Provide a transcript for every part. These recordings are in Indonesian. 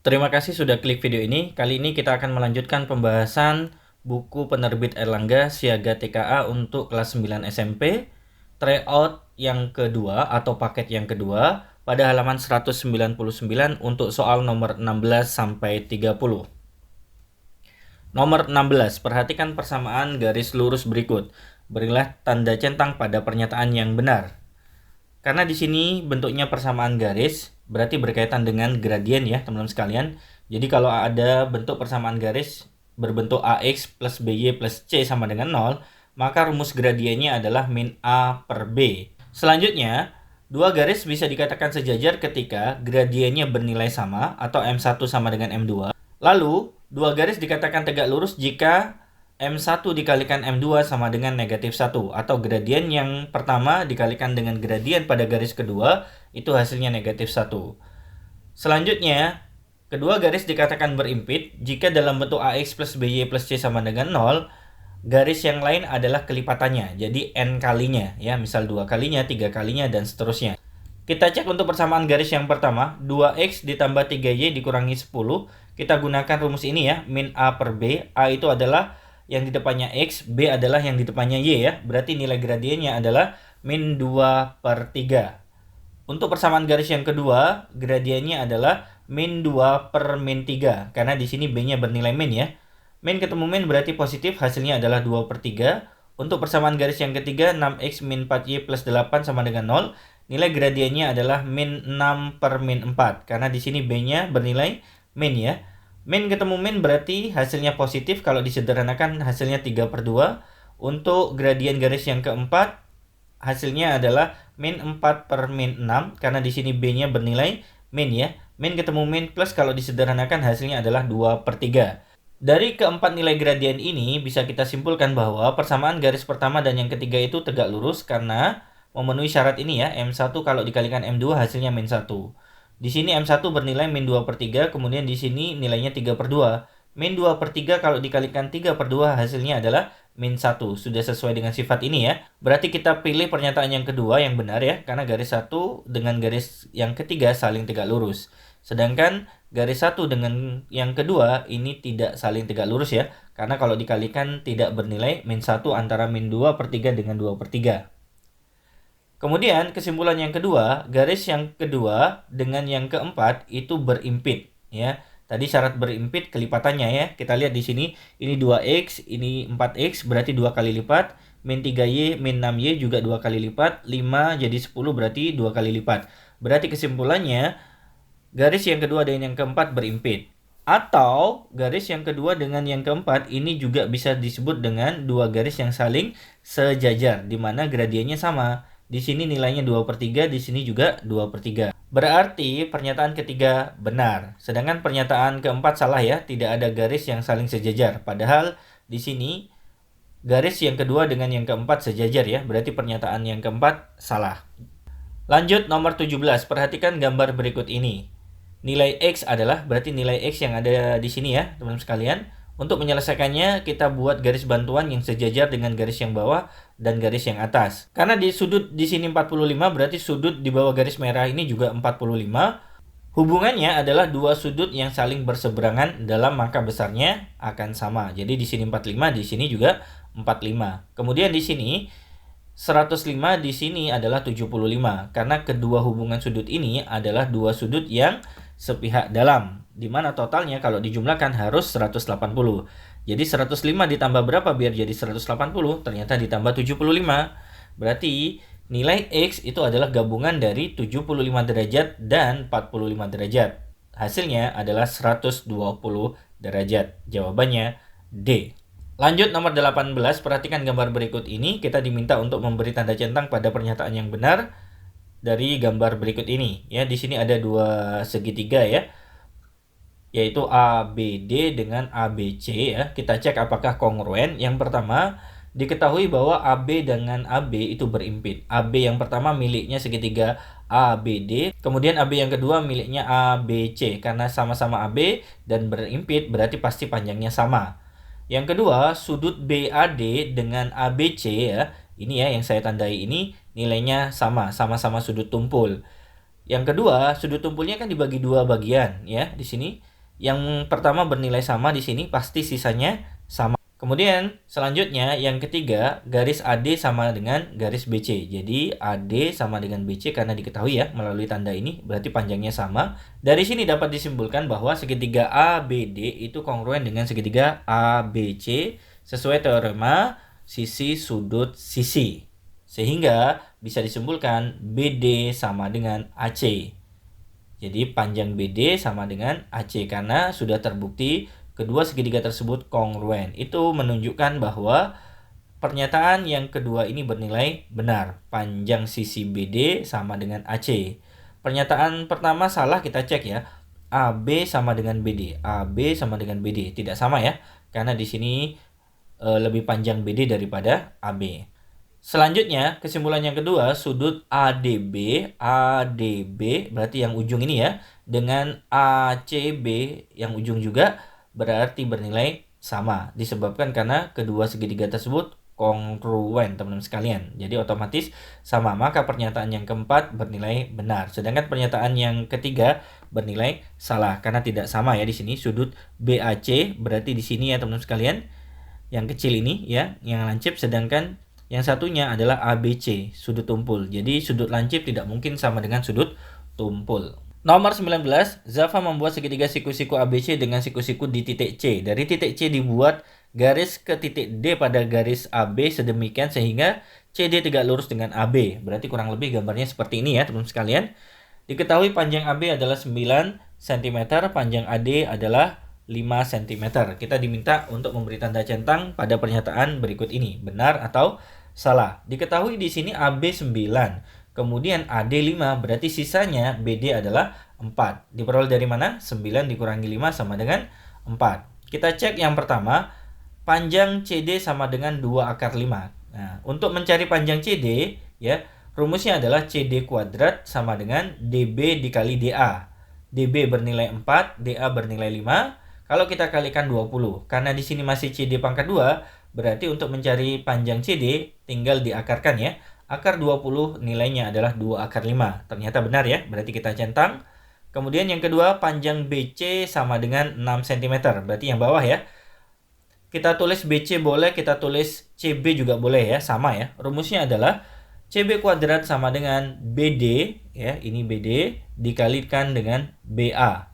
Terima kasih sudah klik video ini. Kali ini kita akan melanjutkan pembahasan buku penerbit Erlangga Siaga TKA untuk kelas 9 SMP, tryout yang kedua atau paket yang kedua pada halaman 199 untuk soal nomor 16 sampai 30. Nomor 16, perhatikan persamaan garis lurus berikut. Berilah tanda centang pada pernyataan yang benar. Karena di sini bentuknya persamaan garis, berarti berkaitan dengan gradien ya teman-teman sekalian. Jadi kalau ada bentuk persamaan garis berbentuk AX plus BY plus C sama dengan 0, maka rumus gradiennya adalah min A per B. Selanjutnya, dua garis bisa dikatakan sejajar ketika gradiennya bernilai sama atau M1 sama dengan M2. Lalu, dua garis dikatakan tegak lurus jika M1 dikalikan M2 sama dengan negatif 1, atau gradien yang pertama dikalikan dengan gradien pada garis kedua, itu hasilnya negatif 1. Selanjutnya, kedua garis dikatakan berimpit jika dalam bentuk AX plus BY plus C sama dengan 0, garis yang lain adalah kelipatannya, jadi N kalinya, ya, misal 2 kalinya, 3 kalinya, dan seterusnya. Kita cek untuk persamaan garis yang pertama, 2X ditambah 3Y dikurangi 10, kita gunakan rumus ini ya, min A per B. A itu adalah yang di depannya X, B adalah yang di depannya Y ya. Berarti nilai gradiennya adalah min 2 per 3. Untuk persamaan garis yang kedua, gradiennya adalah min 2 per min 3. Karena di sini B-nya bernilai min ya. Min ketemu min berarti positif, hasilnya adalah 2 per 3. Untuk persamaan garis yang ketiga, 6X min 4Y plus 8 sama dengan 0. Nilai gradiennya adalah min 6 per min 4. Karena di sini B-nya bernilai min ya. Min ketemu min berarti hasilnya positif. Kalau disederhanakan hasilnya 3 per 2. Untuk gradien garis yang keempat, hasilnya adalah min 4 per min 6. Karena di sini B-nya bernilai min ya. Min ketemu min plus kalau disederhanakan hasilnya adalah 2 per 3. Dari keempat nilai gradien ini bisa kita simpulkan bahwa persamaan garis pertama dan yang ketiga itu tegak lurus karena memenuhi syarat ini ya. M1 kalau dikalikan M2 hasilnya min 1. Di sini M1 bernilai min 2 per 3, kemudian di sini nilainya 3 per 2. Min 2 per 3 kalau dikalikan 3 per 2 hasilnya adalah min 1. Sudah sesuai dengan sifat ini ya. Berarti kita pilih pernyataan yang kedua yang benar ya, karena garis 1 dengan garis yang ketiga saling tegak lurus. Sedangkan garis 1 dengan yang kedua ini tidak saling tegak lurus ya, karena kalau dikalikan tidak bernilai min 1 antara min 2 per 3 dengan 2 per 3. Kemudian kesimpulan yang kedua, garis yang kedua dengan yang keempat itu berimpit ya. Tadi syarat berimpit kelipatannya ya. Kita lihat di sini ini 2x, ini 4x berarti 2 kali lipat, min 3y, min 6y juga 2 kali lipat, 5 jadi 10 berarti 2 kali lipat. Berarti kesimpulannya garis yang kedua dengan yang keempat berimpit. Atau garis yang kedua dengan yang keempat ini juga bisa disebut dengan dua garis yang saling sejajar, di mana gradiennya sama. Di sini nilainya 2 per 3, di sini juga 2 per 3. Berarti pernyataan ketiga benar. Sedangkan pernyataan keempat salah ya, tidak ada garis yang saling sejajar. Padahal di sini garis yang kedua dengan yang keempat sejajar ya, berarti pernyataan yang keempat salah. Lanjut nomor 17, perhatikan gambar berikut ini. Nilai X adalah, berarti nilai X yang ada di sini ya teman-teman sekalian. Untuk menyelesaikannya, kita buat garis bantuan yang sejajar dengan garis yang bawah dan garis yang atas. Karena di sudut di sini 45, berarti sudut di bawah garis merah ini juga 45. Hubungannya adalah dua sudut yang saling berseberangan dalam mangka besarnya akan sama. Jadi di sini 45, di sini juga 45. Kemudian di sini 105, di sini adalah 75. Karena kedua hubungan sudut ini adalah dua sudut yang sepihak dalam, di mana totalnya kalau dijumlahkan harus 180. Jadi 105 ditambah berapa biar jadi 180? Ternyata ditambah 75. Berarti nilai X itu adalah gabungan dari 75 derajat dan 45 derajat. Hasilnya adalah 120 derajat. Jawabannya D. Lanjut nomor 18, perhatikan gambar berikut ini. Kita diminta untuk memberi tanda centang pada pernyataan yang benar dari gambar berikut ini ya. Di sini ada dua segitiga ya, yaitu ABD dengan ABC ya. Kita cek apakah kongruen. Yang pertama, diketahui bahwa AB dengan AB itu berimpit. AB yang pertama miliknya segitiga ABD, kemudian AB yang kedua miliknya ABC. Karena sama-sama AB dan berimpit berarti pasti panjangnya sama. Yang kedua, sudut BAD dengan ABC ya. Ini ya yang saya tandai ini nilainya sama, sama-sama sudut tumpul. Yang kedua, sudut tumpulnya kan dibagi dua bagian ya di sini. Yang pertama bernilai sama di sini, pasti sisanya sama. Kemudian selanjutnya yang ketiga, garis AD sama dengan garis BC. Jadi AD sama dengan BC karena diketahui ya melalui tanda ini, berarti panjangnya sama. Dari sini dapat disimpulkan bahwa segitiga ABD itu kongruen dengan segitiga ABC sesuai teorema sisi sudut sisi. Sehingga bisa disimpulkan BD sama dengan AC. Jadi panjang BD sama dengan AC karena sudah terbukti kedua segitiga tersebut kongruen. Itu menunjukkan bahwa pernyataan yang kedua ini bernilai benar. Panjang sisi BD sama dengan AC. Pernyataan pertama salah, kita cek ya. AB sama dengan BD. AB sama dengan BD. Tidak sama ya. Karena di sini lebih panjang BD daripada AB. Selanjutnya, kesimpulan yang kedua, sudut ADB berarti yang ujung ini ya, dengan ACB yang ujung juga berarti bernilai sama. Disebabkan karena kedua segitiga tersebut kongruen, teman-teman sekalian. Jadi otomatis sama, maka pernyataan yang keempat bernilai benar. Sedangkan pernyataan yang ketiga bernilai salah karena tidak sama ya di sini. Sudut BAC berarti di sini ya teman-teman sekalian. Yang kecil ini ya, yang lancip, sedangkan yang satunya adalah ABC, sudut tumpul. Jadi sudut lancip tidak mungkin sama dengan sudut tumpul. Nomor 19, Zafar membuat segitiga siku-siku ABC dengan siku-siku di titik C. Dari titik C dibuat garis ke titik D pada garis AB sedemikian sehingga CD tegak lurus dengan AB. Berarti kurang lebih gambarnya seperti ini ya teman-teman sekalian. Diketahui panjang AB adalah 9 cm, panjang AD adalah 5 cm. Kita diminta untuk memberi tanda centang pada pernyataan berikut ini, benar atau salah. Diketahui di sini AB 9, kemudian AD 5, berarti sisanya BD adalah 4. Diperoleh dari mana? 9 dikurangi 5 sama dengan 4. Kita cek yang pertama, panjang CD sama dengan 2 akar 5. Nah, untuk mencari panjang CD, ya, rumusnya adalah CD kuadrat sama dengan DB dikali DA. DB bernilai 4, DA bernilai 5. Kalau kita kalikan 20, karena di sini masih CD pangkat 2, berarti untuk mencari panjang CD tinggal diakarkan ya. Akar 20 nilainya adalah 2 akar 5. Ternyata benar ya, berarti kita centang. Kemudian yang kedua, panjang BC sama dengan 6 cm, berarti yang bawah ya. Kita tulis BC boleh, kita tulis CB juga boleh ya, sama ya. Rumusnya adalah CB kuadrat sama dengan BD, ya ini BD, dikalikan dengan BA.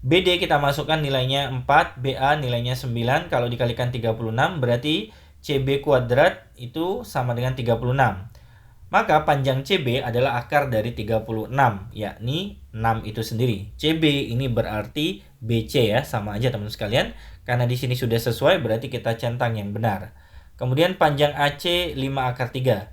BD kita masukkan nilainya 4, BA nilainya 9, kalau dikalikan 36 berarti CB kuadrat itu sama dengan 36. Maka panjang CB adalah akar dari 36, yakni 6 itu sendiri. CB ini berarti BC ya, sama aja teman-teman sekalian. Karena di sini sudah sesuai berarti kita centang yang benar. Kemudian panjang AC 5 akar 3.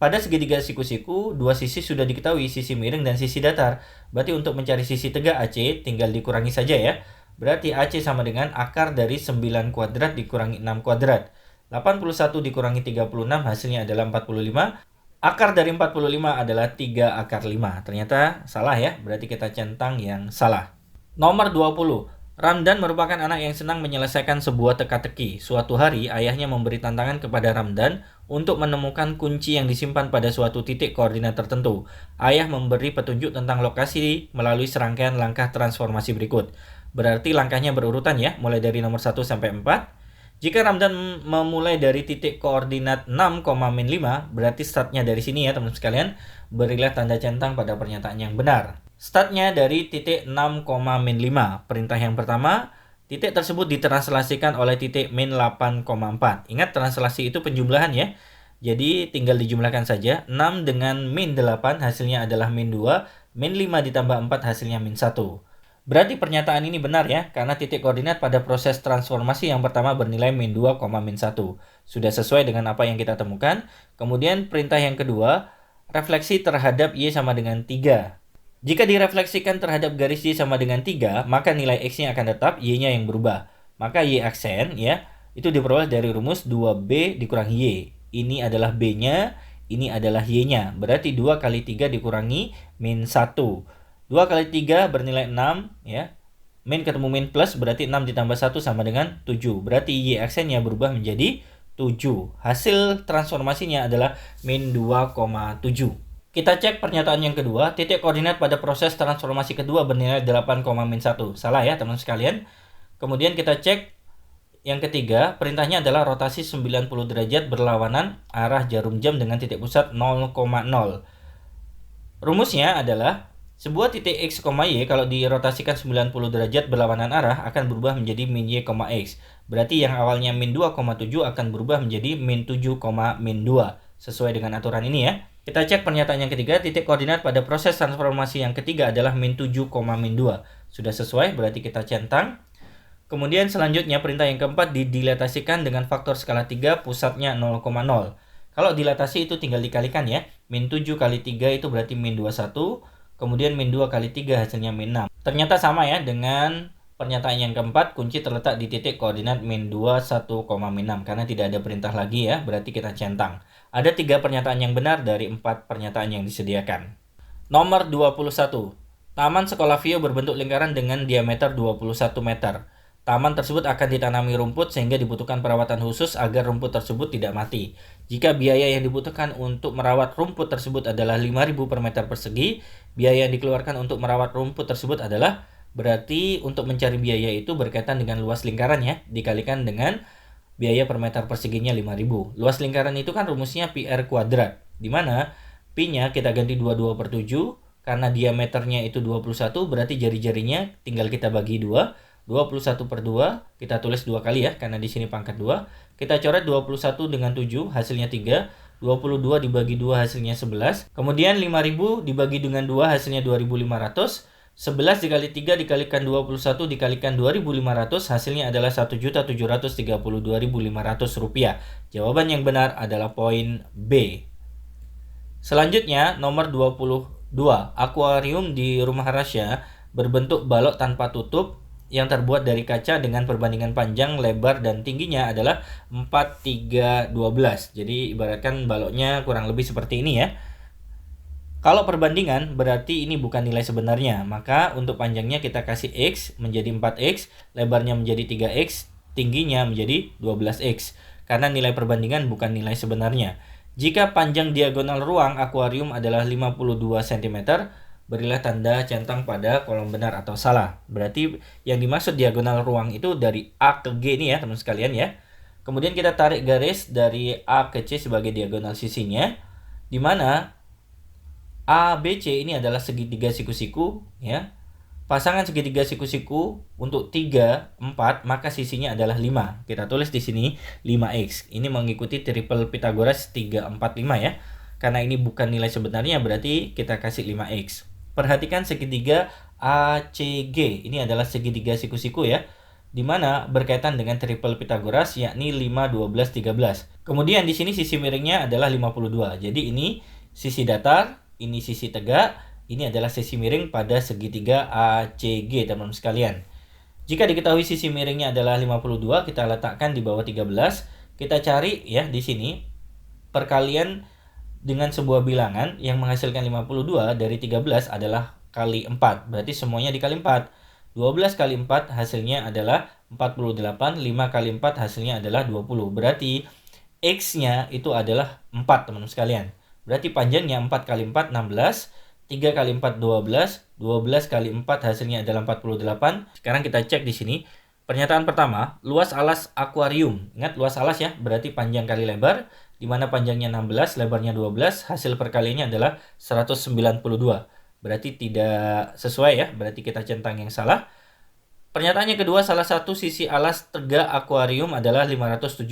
Pada segitiga siku-siku, dua sisi sudah diketahui, sisi miring dan sisi datar. Berarti untuk mencari sisi tegak AC, tinggal dikurangi saja ya. Berarti AC sama dengan akar dari 9 kuadrat dikurangi 6 kuadrat. 81 dikurangi 36 hasilnya adalah 45. Akar dari 45 adalah 3 akar 5. Ternyata salah ya, berarti kita centang yang salah. Nomor 20. Ramdan merupakan anak yang senang menyelesaikan sebuah teka-teki. Suatu hari, ayahnya memberi tantangan kepada Ramdan untuk menemukan kunci yang disimpan pada suatu titik koordinat tertentu. Ayah memberi petunjuk tentang lokasi melalui serangkaian langkah transformasi berikut. Berarti langkahnya berurutan ya, mulai dari nomor 1 sampai 4. Jika Ramdan memulai dari titik koordinat 6,-5, berarti startnya dari sini ya teman-teman sekalian. Berilah tanda centang pada pernyataan yang benar. Startnya dari titik 6,-5. Perintah yang pertama, titik tersebut ditranslasikan oleh titik min 8,4. Ingat translasi itu penjumlahan ya. Jadi tinggal dijumlahkan saja. 6 dengan min 8 hasilnya adalah min 2. Min 5 ditambah 4 hasilnya min 1. Berarti pernyataan ini benar ya. Karena titik koordinat pada proses transformasi yang pertama bernilai min 2, min 1. Sudah sesuai dengan apa yang kita temukan. Kemudian perintah yang kedua, refleksi terhadap Y sama dengan 3. Jika direfleksikan terhadap garis Y sama dengan 3, maka nilai X-nya akan tetap, Y-nya yang berubah. Maka Y aksen ya, itu diperoleh dari rumus 2B dikurangi Y. Ini adalah B-nya, ini adalah Y-nya. Berarti 2 kali 3 dikurangi min 1. 2 kali 3 bernilai 6 ya. Min ketemu min plus berarti 6 ditambah 1 sama dengan 7. Berarti Y aksennya berubah menjadi 7. Hasil transformasinya adalah min 2,7. Kita cek pernyataan yang kedua, titik koordinat pada proses transformasi kedua bernilai 8,-1. Salah ya teman sekalian. Kemudian kita cek yang ketiga, perintahnya adalah rotasi 90 derajat berlawanan arah jarum jam dengan titik pusat 0,0. Rumusnya adalah sebuah titik x, y kalau dirotasikan 90 derajat berlawanan arah akan berubah menjadi min y, x. Berarti yang awalnya min 2,7 akan berubah menjadi min 7, min 2. Sesuai dengan aturan ini ya. Kita cek pernyataan yang ketiga, titik koordinat pada proses transformasi yang ketiga adalah min 7, min 2. Sudah sesuai, berarti kita centang. Kemudian selanjutnya perintah yang keempat didilatasikan dengan faktor skala 3 pusatnya 0,0. Kalau dilatasi itu tinggal dikalikan ya. Min 7 kali 3 itu berarti min 21. Kemudian min 2 kali 3 hasilnya min 6. Ternyata sama ya dengan pernyataan yang keempat, kunci terletak di titik koordinat min 21, min 6. Karena tidak ada perintah lagi ya, berarti kita centang. Ada 3 pernyataan yang benar dari 4 pernyataan yang disediakan. Nomor 21. Taman Sekolah Vio berbentuk lingkaran dengan diameter 21 meter. Taman tersebut akan ditanami rumput sehingga dibutuhkan perawatan khusus agar rumput tersebut tidak mati. Jika biaya yang dibutuhkan untuk merawat rumput tersebut adalah 5.000 per meter persegi, biaya yang dikeluarkan untuk merawat rumput tersebut adalah, berarti untuk mencari biaya itu berkaitan dengan luas lingkaran ya, dikalikan dengan biaya per meter perseginya 5.000. Luas lingkaran itu kan rumusnya pi r kuadrat, di mana pi-nya kita ganti 22 per 7, karena diameternya itu 21, berarti jari-jarinya tinggal kita bagi 2. 21 per 2, kita tulis 2 kali ya, karena di sini pangkat 2. Kita coret 21 dengan 7, hasilnya 3. 22 dibagi 2 hasilnya 11. Kemudian 5.000 dibagi dengan 2 hasilnya 2.500. 11 dikali 3 dikalikan 21 dikalikan 2.500 hasilnya adalah 1.732.500 rupiah. Jawaban yang benar adalah poin B. Selanjutnya nomor 22. Akuarium di rumah Rasya berbentuk balok tanpa tutup yang terbuat dari kaca dengan perbandingan panjang, lebar, dan tingginya adalah 4, 3, 12. Jadi ibaratkan baloknya kurang lebih seperti ini ya. Kalau perbandingan berarti ini bukan nilai sebenarnya. Maka untuk panjangnya kita kasih X menjadi 4X, lebarnya menjadi 3X, tingginya menjadi 12X. Karena nilai perbandingan bukan nilai sebenarnya. Jika panjang diagonal ruang akuarium adalah 52 cm, berilah tanda centang pada kolom benar atau salah. Berarti yang dimaksud diagonal ruang itu dari A ke G ini ya teman sekalian ya. Kemudian kita tarik garis dari A ke C sebagai diagonal sisinya, di mana ABC ini adalah segitiga siku-siku ya. Pasangan segitiga siku-siku untuk 3, 4, maka sisinya adalah 5. Kita tulis di sini 5x. Ini mengikuti triple Pythagoras 3, 4, 5 ya. Karena ini bukan nilai sebenarnya berarti kita kasih 5x. Perhatikan segitiga ACG. Ini adalah segitiga siku-siku ya, di mana berkaitan dengan triple Pythagoras yakni 5, 12, 13. Kemudian di sini sisi miringnya adalah 52. Jadi ini sisi datar, ini sisi tegak, ini adalah sisi miring pada segitiga ACG teman-teman sekalian. Jika diketahui sisi miringnya adalah 52, kita letakkan di bawah 13. Kita cari ya di sini perkalian dengan sebuah bilangan yang menghasilkan 52 dari 13 adalah kali 4. Berarti semuanya dikali 4. 12 kali 4 hasilnya adalah 48. 5 kali 4 hasilnya adalah 20. Berarti X-nya itu adalah 4 teman-teman sekalian. Berarti panjangnya 4 kali 4, 16. 3 kali 4, 12. 12 kali 4 hasilnya adalah 48. Sekarang kita cek di sini. Pernyataan pertama, luas alas akuarium. Ingat luas alas ya, berarti panjang kali lebar. Di mana panjangnya 16, lebarnya 12, hasil perkaliannya adalah 192. Berarti tidak sesuai ya, berarti kita centang yang salah. Pernyataan yang kedua, salah satu sisi alas tegak akuarium adalah 576.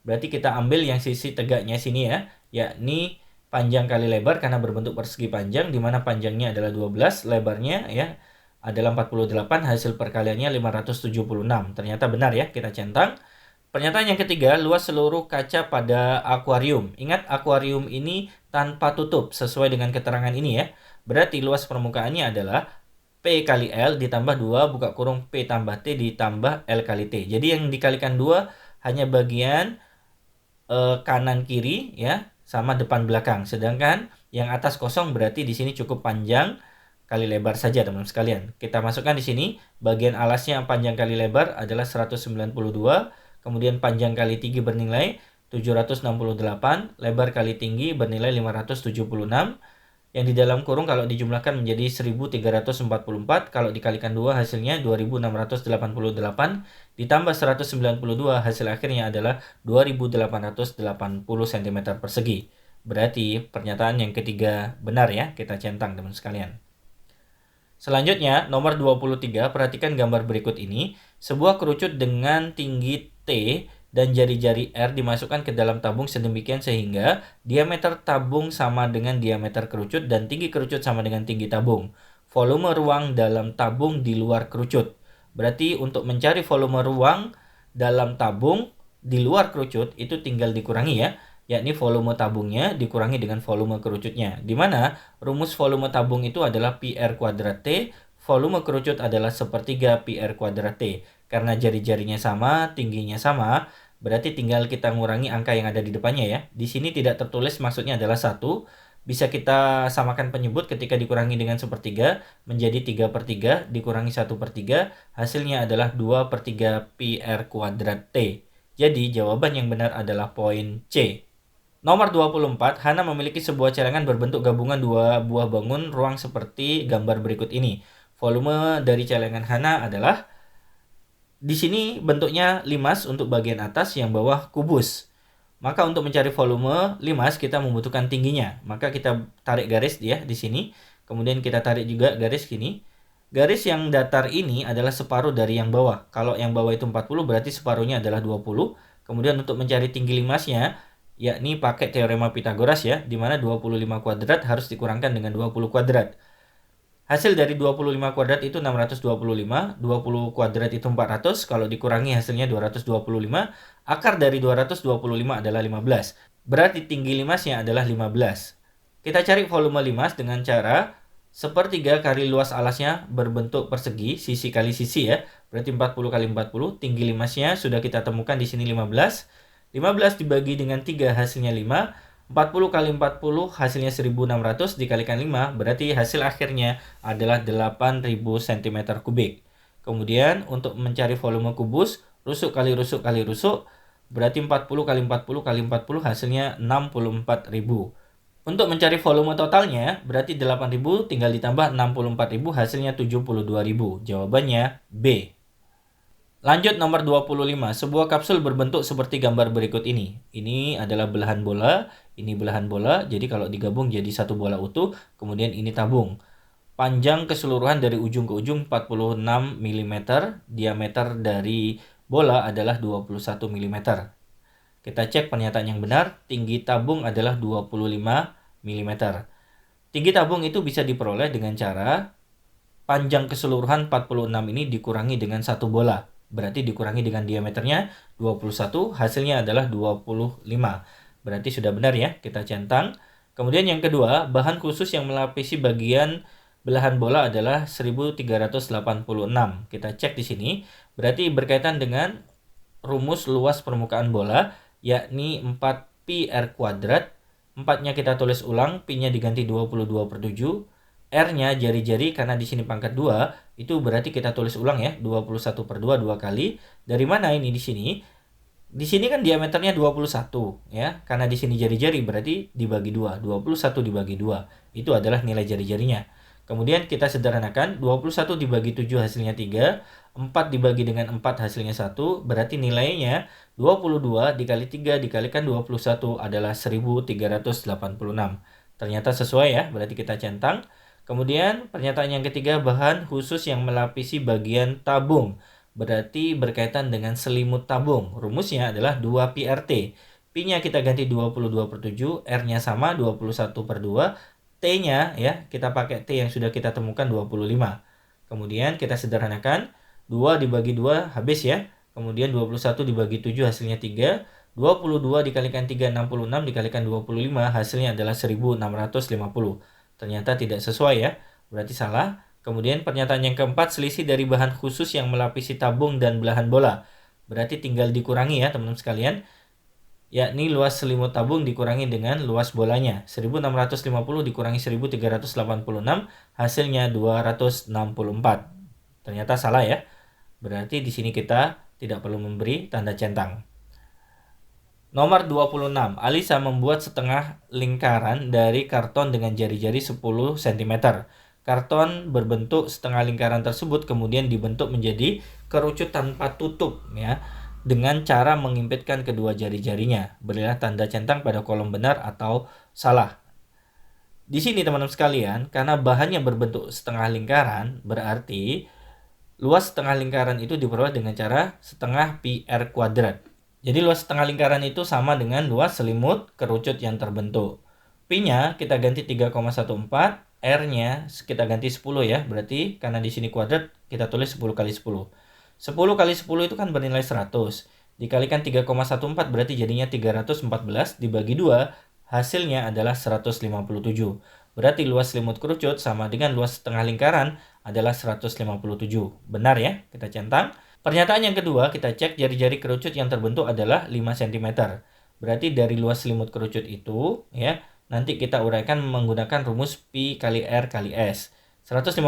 Berarti kita ambil yang sisi tegaknya sini ya, yakni panjang kali lebar karena berbentuk persegi panjang, di mana panjangnya adalah 12, lebarnya ya adalah 48, hasil perkaliannya 576. Ternyata benar ya, kita centang. Pernyataan yang ketiga, luas seluruh kaca pada akuarium. Ingat, akuarium ini tanpa tutup sesuai dengan keterangan ini ya. Berarti luas permukaannya adalah P kali L ditambah 2 buka kurung P tambah T ditambah L kali T. Jadi yang dikalikan 2 hanya bagian kanan kiri ya, sama depan belakang. Sedangkan yang atas kosong berarti di sini cukup panjang kali lebar saja teman-teman sekalian. Kita masukkan di sini bagian alasnya panjang kali lebar adalah 192. Kemudian panjang kali tinggi bernilai 768, lebar kali tinggi bernilai 576, yang di dalam kurung kalau dijumlahkan menjadi 1344, kalau dikalikan 2 hasilnya 2688, ditambah 192 hasil akhirnya adalah 2880 cm persegi. Berarti pernyataan yang ketiga benar ya, kita centang teman sekalian. Selanjutnya, nomor 23, perhatikan gambar berikut ini. Sebuah kerucut dengan tinggi T dan jari-jari R dimasukkan ke dalam tabung sedemikian sehingga diameter tabung sama dengan diameter kerucut dan tinggi kerucut sama dengan tinggi tabung. Volume ruang dalam tabung di luar kerucut. Berarti untuk mencari volume ruang dalam tabung di luar kerucut itu tinggal dikurangi ya, yakni volume tabungnya dikurangi dengan volume kerucutnya. Di mana rumus volume tabung itu adalah pi R kuadrat T, volume kerucut adalah sepertiga pi R kuadrat T. Karena jari-jarinya sama, tingginya sama, berarti tinggal kita ngurangi angka yang ada di depannya ya. Di sini tidak tertulis maksudnya adalah 1. Bisa kita samakan penyebut ketika dikurangi dengan sepertiga menjadi 3/3 dikurangi 1/3, hasilnya adalah 2/3 pi R kuadrat T. Jadi jawaban yang benar adalah poin C. Nomor 24, Hana memiliki sebuah celengan berbentuk gabungan dua buah bangun ruang seperti gambar berikut ini. Volume dari celengan Hana adalah, di sini bentuknya limas untuk bagian atas, yang bawah kubus. Maka untuk mencari volume limas kita membutuhkan tingginya. Maka kita tarik garis ya di sini. Kemudian kita tarik juga garis gini. Garis yang datar ini adalah separuh dari yang bawah. Kalau yang bawah itu 40 berarti separuhnya adalah 20. Kemudian untuk mencari tinggi limasnya, yakni pakai teorema Pythagoras ya, di mana 25 kuadrat harus dikurangkan dengan 20 kuadrat. Hasil dari 25 kuadrat itu 625, 20 kuadrat itu 400, kalau dikurangi hasilnya 225, akar dari 225 adalah 15. Berarti tinggi limasnya adalah 15. Kita cari volume limas dengan cara sepertiga kali luas alasnya berbentuk persegi, sisi kali sisi ya. Berarti 40 kali 40, tinggi limasnya sudah kita temukan di sini 15. 15 dibagi dengan 3 hasilnya 5. 40 kali 40 hasilnya 1600 dikalikan 5, berarti hasil akhirnya adalah 8000 cm3. Kemudian untuk mencari volume kubus, rusuk kali rusuk kali rusuk, berarti 40 kali 40 kali 40 hasilnya 64000. Untuk mencari volume totalnya, berarti 8000 tinggal ditambah 64000 hasilnya 72000. Jawabannya B. Lanjut nomor 25, sebuah kapsul berbentuk seperti gambar berikut ini. Ini adalah belahan bola, ini belahan bola, jadi kalau digabung jadi satu bola utuh, kemudian ini tabung. Panjang keseluruhan dari ujung ke ujung 46 mm, diameter dari bola adalah 21 mm. Kita cek pernyataan yang benar, tinggi tabung adalah 25 mm. Tinggi tabung itu bisa diperoleh dengan cara panjang keseluruhan 46 ini dikurangi dengan satu bola. Berarti dikurangi dengan diameternya 21, hasilnya adalah 25. Berarti sudah benar ya, kita centang. Kemudian yang kedua, bahan khusus yang melapisi bagian belahan bola adalah 1386. Kita cek di sini, berarti berkaitan dengan rumus luas permukaan bola, yakni 4 pi R kuadrat. 4-nya kita tulis ulang, pi-nya diganti 22/7. R-nya jari-jari karena di sini pangkat 2, itu berarti kita tulis ulang ya, 21/2 2 kali. Dari mana ini di sini? Di sini kan diameternya 21 ya. Karena di sini jari-jari berarti dibagi 2. 21 dibagi 2. Itu adalah nilai jari-jarinya. Kemudian kita sederhanakan, 21 dibagi 7 hasilnya 3, 4 dibagi dengan 4 hasilnya 1, berarti nilainya 22 dikali 3 dikalikan 21 adalah 1386. Ternyata sesuai ya, berarti kita centang. Kemudian pernyataan yang ketiga, bahan khusus yang melapisi bagian tabung. Berarti berkaitan dengan selimut tabung. Rumusnya adalah 2 pi RT. Pi-nya kita ganti 22/7, R-nya sama 21/2, T-nya ya kita pakai T yang sudah kita temukan 25. Kemudian kita sederhanakan, 2 dibagi 2 habis ya. Kemudian 21 dibagi 7 hasilnya 3. 22 dikalikan 3, 66 dikalikan 25 hasilnya adalah 1650. Ternyata tidak sesuai ya, berarti salah. Kemudian pernyataan yang keempat, selisih dari bahan khusus yang melapisi tabung dan belahan bola. Berarti tinggal dikurangi ya teman-teman sekalian, yakni luas selimut tabung dikurangi dengan luas bolanya. 1650 dikurangi 1386, hasilnya 264. Ternyata salah ya, berarti di sini kita tidak perlu memberi tanda centang. Nomor 26. Alisa membuat setengah lingkaran dari karton dengan jari-jari 10 cm. Karton berbentuk setengah lingkaran tersebut kemudian dibentuk menjadi kerucut tanpa tutup ya, dengan cara mengimpitkan kedua jari-jarinya. Berilah tanda centang pada kolom benar atau salah. Di sini teman-teman sekalian, karena bahannya berbentuk setengah lingkaran, berarti luas setengah lingkaran itu diperoleh dengan cara setengah pi r kuadrat. Jadi luas setengah lingkaran itu sama dengan luas selimut kerucut yang terbentuk. Pi-nya kita ganti 3,14, R-nya kita ganti 10 ya. Berarti karena di sini kuadrat, kita tulis 10 kali 10. 10 kali 10 itu kan bernilai 100. Dikalikan 3,14 berarti jadinya 314 dibagi 2, hasilnya adalah 157. Berarti luas selimut kerucut sama dengan luas setengah lingkaran adalah 157. Benar ya? Kita centang. Pernyataan yang kedua, kita cek jari-jari kerucut yang terbentuk adalah 5 cm. Berarti dari luas selimut kerucut itu, ya, nanti kita uraikan menggunakan rumus Pi kali R kali S. 157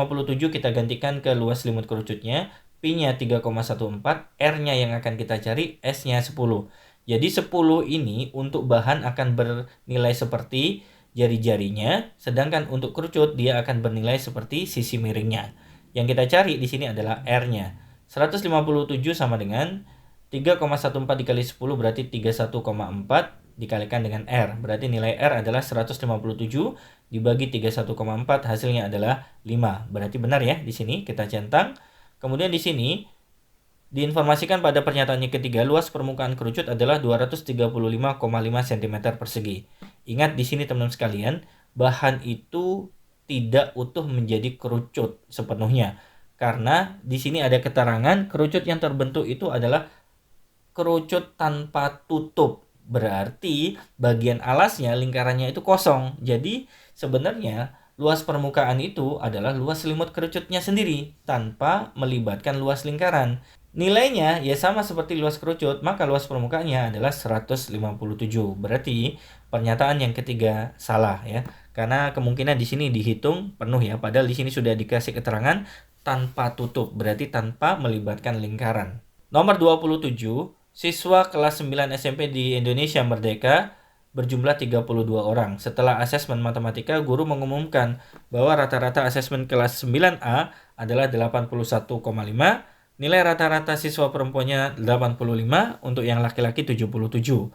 kita gantikan ke luas selimut kerucutnya, Pi-nya 3,14, R-nya yang akan kita cari, S-nya 10. Jadi 10 ini untuk bahan akan bernilai seperti jari-jarinya, sedangkan untuk kerucut dia akan bernilai seperti sisi miringnya. Yang kita cari di sini adalah R-nya. 157 sama dengan 3,14 dikali 10 berarti 31,4 dikalikan dengan R. Berarti nilai R adalah 157 dibagi 31,4 hasilnya adalah 5. Berarti benar ya di sini kita centang. Kemudian di sini diinformasikan pada pernyataan yang ketiga, luas permukaan kerucut adalah 235,5 cm persegi. Ingat di sini teman-teman sekalian, bahan itu tidak utuh menjadi kerucut sepenuhnya. Karena di sini ada keterangan kerucut yang terbentuk itu adalah kerucut tanpa tutup. Berarti bagian alasnya, lingkarannya itu kosong. Jadi sebenarnya luas permukaan itu adalah luas selimut kerucutnya sendiri tanpa melibatkan luas lingkaran. Nilainya ya sama seperti luas kerucut, maka luas permukaannya adalah 157. Berarti pernyataan yang ketiga salah ya. Karena kemungkinan di sini dihitung penuh ya, padahal di sini sudah dikasih keterangan tanpa tutup, berarti tanpa melibatkan lingkaran. Nomor 27, siswa kelas 9 SMP di Indonesia Merdeka berjumlah 32 orang. Setelah asesmen matematika, guru mengumumkan bahwa rata-rata asesmen kelas 9A adalah 81,5, nilai rata-rata siswa perempuannya 85, untuk yang laki-laki 77.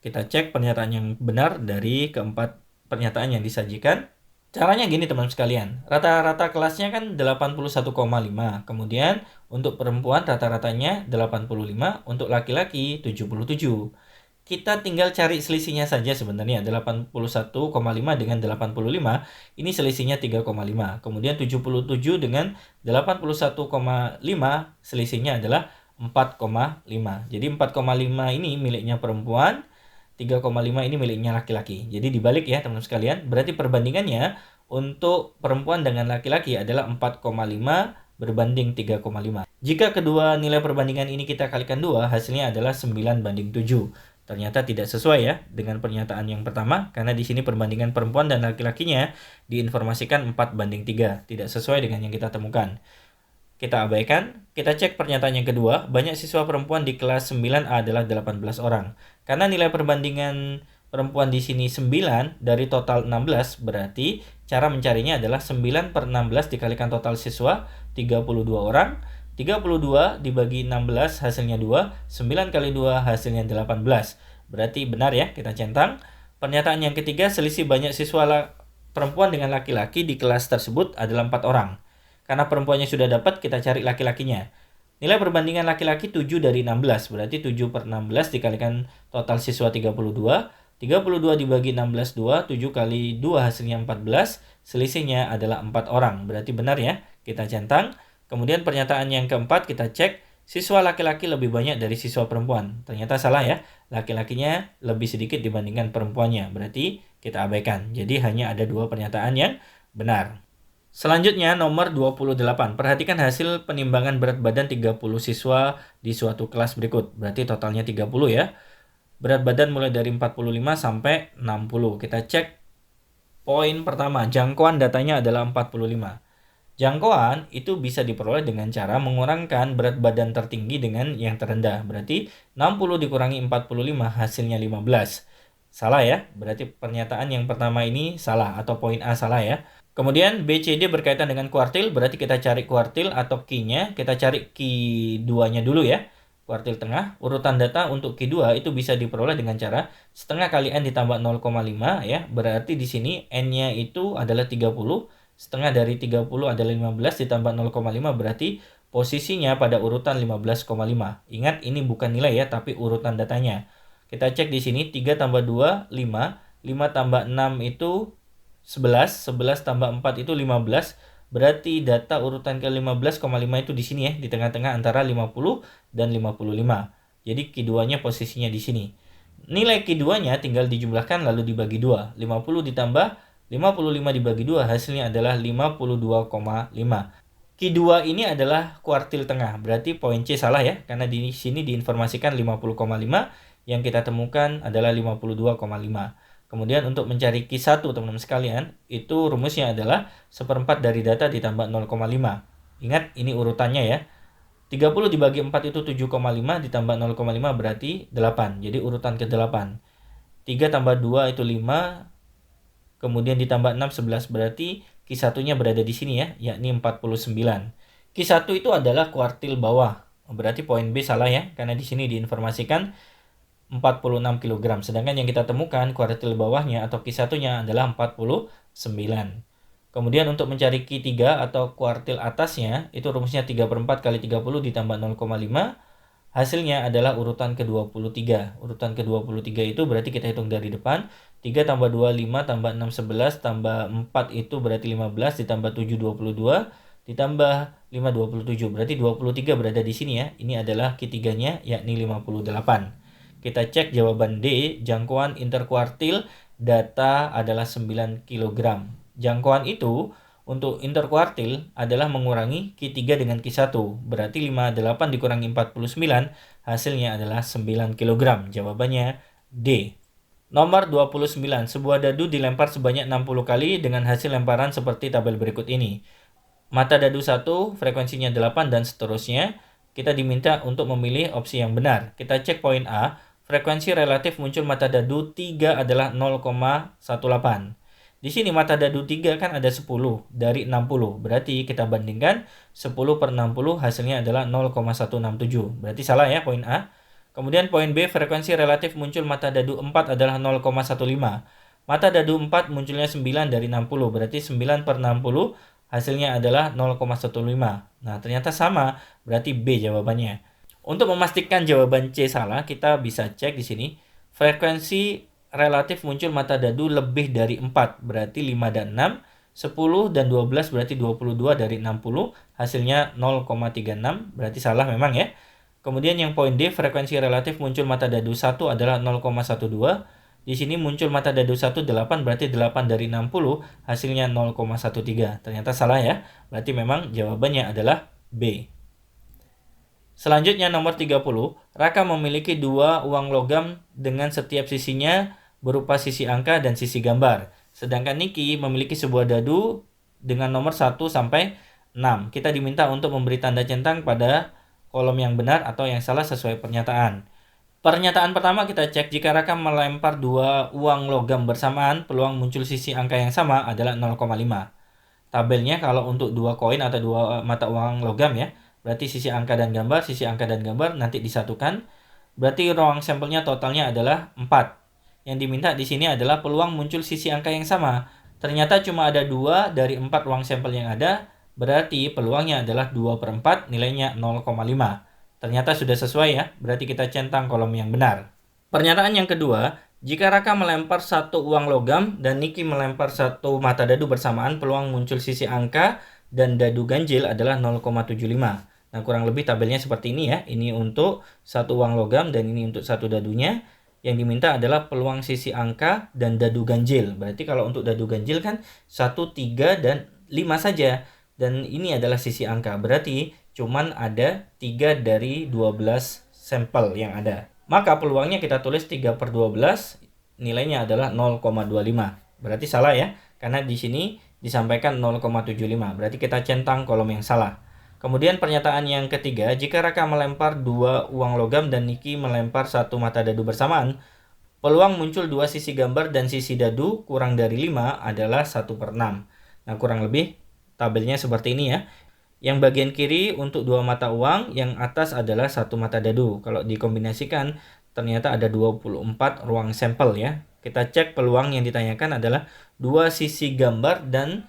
Kita cek pernyataan yang benar dari keempat pernyataan yang disajikan. Caranya gini teman sekalian, rata-rata kelasnya kan 81,5, kemudian untuk perempuan rata-ratanya 85, untuk laki-laki 77. Kita tinggal cari selisihnya saja sebenarnya, 81,5 dengan 85, ini selisihnya 3,5. Kemudian 77 dengan 81,5, selisihnya adalah 4,5. Jadi 4,5 ini miliknya perempuan, 3,5 ini miliknya laki-laki. Jadi dibalik ya teman-teman sekalian. Berarti perbandingannya untuk perempuan dengan laki-laki adalah 4,5 berbanding 3,5. Jika kedua nilai perbandingan ini kita kalikan 2, hasilnya adalah 9:7. Ternyata tidak sesuai ya dengan pernyataan yang pertama, karena di sini perbandingan perempuan dan laki-lakinya diinformasikan 4:3. Tidak sesuai dengan yang kita temukan. Kita abaikan, kita cek pernyataan yang kedua, banyak siswa perempuan di kelas 9A adalah 18 orang. Karena nilai perbandingan perempuan di sini 9 dari total 16, berarti cara mencarinya adalah 9/16 dikalikan total siswa, 32 orang. 32 dibagi 16 hasilnya 2, 9 kali 2 hasilnya 18. Berarti benar ya, kita centang. Pernyataan yang ketiga, selisih banyak siswa perempuan dengan laki-laki di kelas tersebut adalah 4 orang. Karena perempuannya sudah dapat, kita cari laki-lakinya. Nilai perbandingan laki-laki 7 dari 16, berarti 7/16 dikalikan total siswa 32. 32 dibagi 16 2, 7 kali 2 hasilnya 14, selisihnya adalah 4 orang. Berarti benar ya, kita centang. Kemudian pernyataan yang keempat kita cek, siswa laki-laki lebih banyak dari siswa perempuan. Ternyata salah ya, laki-lakinya lebih sedikit dibandingkan perempuannya. Berarti kita abaikan. Jadi hanya ada 2 pernyataan yang benar. Selanjutnya nomor 28. Perhatikan hasil penimbangan berat badan 30 siswa di suatu kelas berikut. Berarti totalnya 30 ya. Berat badan mulai dari 45 sampai 60. Kita cek poin pertama, jangkauan datanya adalah 45. Jangkauan itu bisa diperoleh dengan cara mengurangkan berat badan tertinggi dengan yang terendah. Berarti 60 dikurangi 45 hasilnya 15. Salah ya, berarti pernyataan yang pertama ini salah atau poin A salah ya. Kemudian B, C, D berkaitan dengan kuartil, berarti kita cari kuartil atau key-nya. Kita cari key 2-nya dulu ya, kuartil tengah. Urutan data untuk key 2 itu bisa diperoleh dengan cara setengah kali N ditambah 0,5 ya. Berarti di sini N-nya itu adalah 30. Setengah dari 30 adalah 15 ditambah 0,5 berarti posisinya pada urutan 15,5. Ingat ini bukan nilai ya, tapi urutan datanya. Kita cek di sini 3 tambah 2, 5. 5 tambah 6 itu 11. 11 tambah 4 itu 15. Berarti data urutan ke 15,5 itu di sini ya, di tengah-tengah antara 50 dan 55. Jadi Q2-nya posisinya di sini. Nilai Q2-nya tinggal dijumlahkan lalu dibagi 2. 50 ditambah 55 dibagi 2 hasilnya adalah 52,5. Q2 ini adalah kuartil tengah. Berarti poin C salah ya, karena di sini diinformasikan 50,5, yang kita temukan adalah 52,5. Kemudian untuk mencari Q1 teman-teman sekalian, itu rumusnya adalah 1/4 dari data ditambah 0,5. Ingat ini urutannya ya. 30 dibagi 4 itu 7,5 ditambah 0,5 berarti 8. Jadi urutan ke-8. 3 tambah 2 itu 5. Kemudian ditambah 6, 11. Berarti Q1-nya berada di sini ya, yakni 49. Q1 itu adalah kuartil bawah. Berarti poin B salah ya, karena di sini diinformasikan 46 kg. Sedangkan yang kita temukan kuartil bawahnya atau Q1-nya adalah 49. Kemudian untuk mencari Q3 atau kuartil atasnya, itu rumusnya 3/4 kali 30 ditambah 0,5. Hasilnya adalah urutan ke-23. Urutan ke-23 itu berarti kita hitung dari depan. 3 tambah 2, 5, tambah 6, 11, tambah 4 itu berarti 15, ditambah 7, 22, ditambah 5, 27. Berarti 23 berada di sini ya. Ini adalah Q3-nya, yakni 58. Kita cek jawaban D, jangkauan interkuartil data adalah 9 kg. Jangkauan itu untuk interkuartil adalah mengurangi Q3 dengan Q1. Berarti 58 dikurangi 49 hasilnya adalah 9 kg. Jawabannya D. Nomor 29. Sebuah dadu dilempar sebanyak 60 kali dengan hasil lemparan seperti tabel berikut ini. Mata dadu 1 frekuensinya 8 dan seterusnya. Kita diminta untuk memilih opsi yang benar. Kita cek poin A. Frekuensi relatif muncul mata dadu 3 adalah 0,18. Di sini mata dadu 3 kan ada 10 dari 60. Berarti kita bandingkan 10 per 60 hasilnya adalah 0,167. Berarti salah ya poin A. Kemudian poin B, frekuensi relatif muncul mata dadu 4 adalah 0,15. Mata dadu 4 munculnya 9 dari 60. Berarti 9 per 60 hasilnya adalah 0,15. Nah ternyata sama. Berarti B jawabannya. Untuk memastikan jawaban C salah, kita bisa cek di sini. Frekuensi relatif muncul mata dadu lebih dari 4, berarti 5 dan 6, 10 dan 12 berarti 22 dari 60, hasilnya 0,36, berarti salah memang ya. Kemudian yang poin D, frekuensi relatif muncul mata dadu 1 adalah 0,12, di sini muncul mata dadu 1 8, berarti 8 dari 60, hasilnya 0,13. Ternyata salah ya, berarti memang jawabannya adalah B. Selanjutnya nomor 30, Raka memiliki dua uang logam dengan setiap sisinya berupa sisi angka dan sisi gambar. Sedangkan Niki memiliki sebuah dadu dengan nomor 1 sampai 6. Kita diminta untuk memberi tanda centang pada kolom yang benar atau yang salah sesuai pernyataan. Pernyataan pertama kita cek, jika Raka melempar dua uang logam bersamaan, peluang muncul sisi angka yang sama adalah 0,5. Tabelnya kalau untuk dua koin atau dua mata uang logam ya, berarti sisi angka dan gambar nanti disatukan. Berarti ruang sampelnya totalnya adalah 4. Yang diminta di sini adalah peluang muncul sisi angka yang sama. Ternyata cuma ada 2 dari 4 ruang sampel yang ada, berarti peluangnya adalah 2/4, nilainya 0,5. Ternyata sudah sesuai ya, berarti kita centang kolom yang benar. Pernyataan yang kedua, jika Raka melempar satu uang logam dan Niki melempar satu mata dadu bersamaan, peluang muncul sisi angka dan dadu ganjil adalah 0,75. Nah, kurang lebih tabelnya seperti ini ya. Ini untuk satu uang logam dan ini untuk satu dadunya. Yang diminta adalah peluang sisi angka dan dadu ganjil. Berarti kalau untuk dadu ganjil kan 1, 3, dan 5 saja. Dan ini adalah sisi angka. Berarti cuman ada 3 dari 12 sampel yang ada. Maka peluangnya kita tulis 3 per 12, nilainya adalah 0,25. Berarti salah ya. Karena di sini disampaikan 0,75. Berarti kita centang kolom yang salah. Kemudian pernyataan yang ketiga, jika Raka melempar 2 uang logam dan Niki melempar 1 mata dadu bersamaan, peluang muncul 2 sisi gambar dan sisi dadu kurang dari 5 adalah 1/6. Nah, kurang lebih tabelnya seperti ini ya. Yang bagian kiri untuk 2 mata uang, yang atas adalah 1 mata dadu. Kalau dikombinasikan, ternyata ada 24 ruang sampel ya. Kita cek peluang yang ditanyakan adalah 2 sisi gambar dan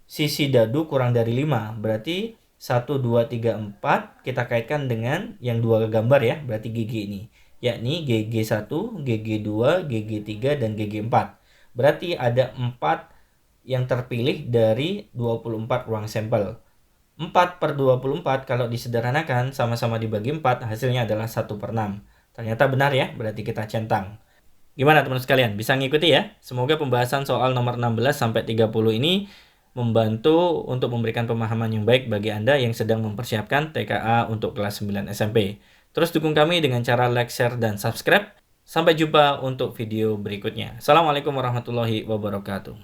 sisi dadu kurang dari 5. Berarti 1, 2, 3, 4 kita kaitkan dengan yang 2 gambar ya. Berarti GG ini. Yakni GG1, GG2, GG3, dan GG4. Berarti ada 4 yang terpilih dari 24 ruang sampel. 4/24 kalau disederhanakan sama-sama dibagi 4 hasilnya adalah 1/6. Ternyata benar ya, berarti kita centang. Gimana teman sekalian, bisa ngikuti ya? Semoga pembahasan soal nomor 16 sampai 30 ini membantu untuk memberikan pemahaman yang baik bagi Anda yang sedang mempersiapkan TKA untuk kelas 9 SMP. Terus dukung kami dengan cara like, share, dan subscribe. Sampai jumpa untuk video berikutnya. Assalamualaikum warahmatullahi wabarakatuh.